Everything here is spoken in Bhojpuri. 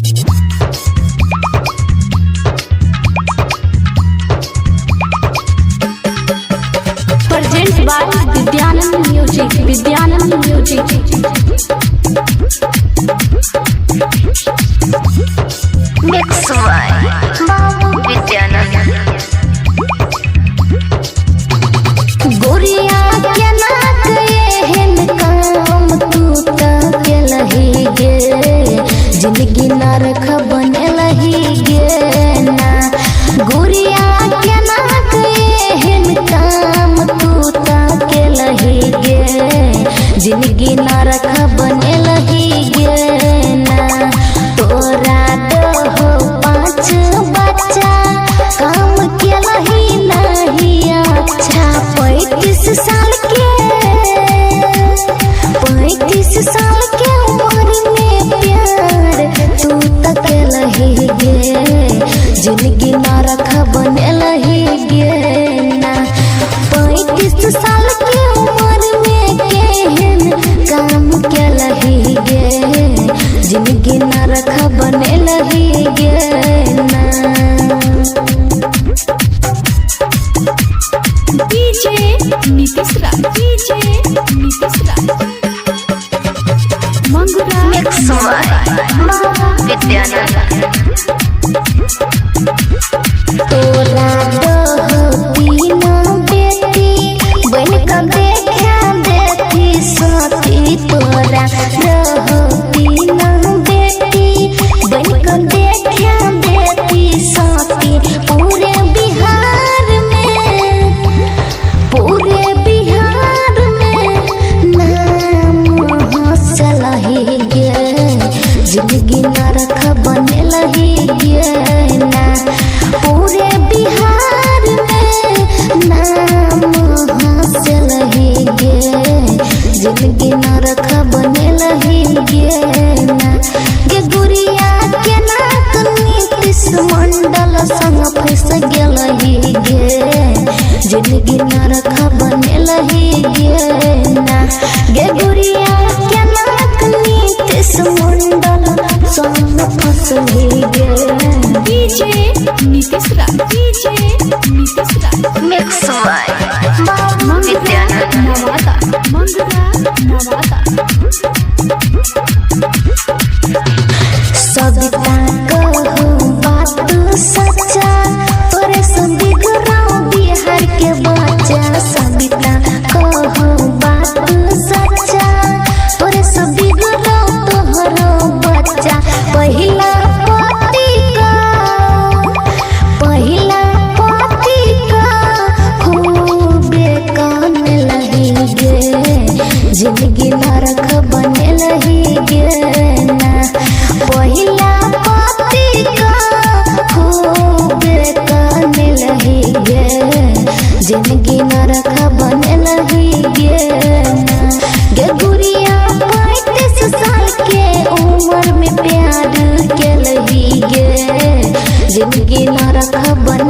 Presents by Vidyanand Music. Vidyanand Music. Mix by Babu Vidyanand. गोरिया के नाक एहन काम तू त केलही गे, जिंदगी नरक बनलही गे ना। गोरिया के नाक एहन काम तू त केलही गे, जिंदगी नरक बनलही गे ना। तोरा दहो 5 बच्चा काम केलही नहीं अच्छा। 35 साल के उम्र में प्यार तू तक लही गे, जिंदगी नरक बनलही गे ना। 35 साल के उम्र में केहन काम केलही गे, जिंदगी नरक बनलही गे ना। DJ Nitish Raj, DJ Nitish Raj. Mangura Mix by Babu Vidyanand. तोरा दह 3 बेटी बन के देखा देती सती। तोरा दह 3 बेटी बन के देखा देती सती। पूरे बिहार में नाम हंसलही गे, जिंदगी नरक बनलही गे ना। पूरे बिहार में नाम हंसलही गे, जिंदगी नरक बनलही गे ना। गे गुड़िया के नाक नीतीश मंडल संग फंस गेलही गे, जिंदगी नरक बनलही गे ना। गे गुड़िया के नाक नीतीश मंडल संग फंसली गे। DJ Nitish Raj, DJ Nitish Raj. Mix by Babu Vidyanand. Navata, Mangura Navata. Savita कहूँ बात सच्चा, तोरे से बिगड़ाओ बिहार के बच्चा। सविता कहूँ बात सच्चा, तोरे से बिगड़ाओ तोहरो बच्चा। पहिला पति का खूबे कान लही गे, जिंदगी नरक बनलही गे ना। पहिला पति का खूबे कान लही गे, जिंदगी नरक बनलही गे ना। गे गुड़िया 35 साल के उम्र में प्यार केलही गे, जिंदगी नरक बन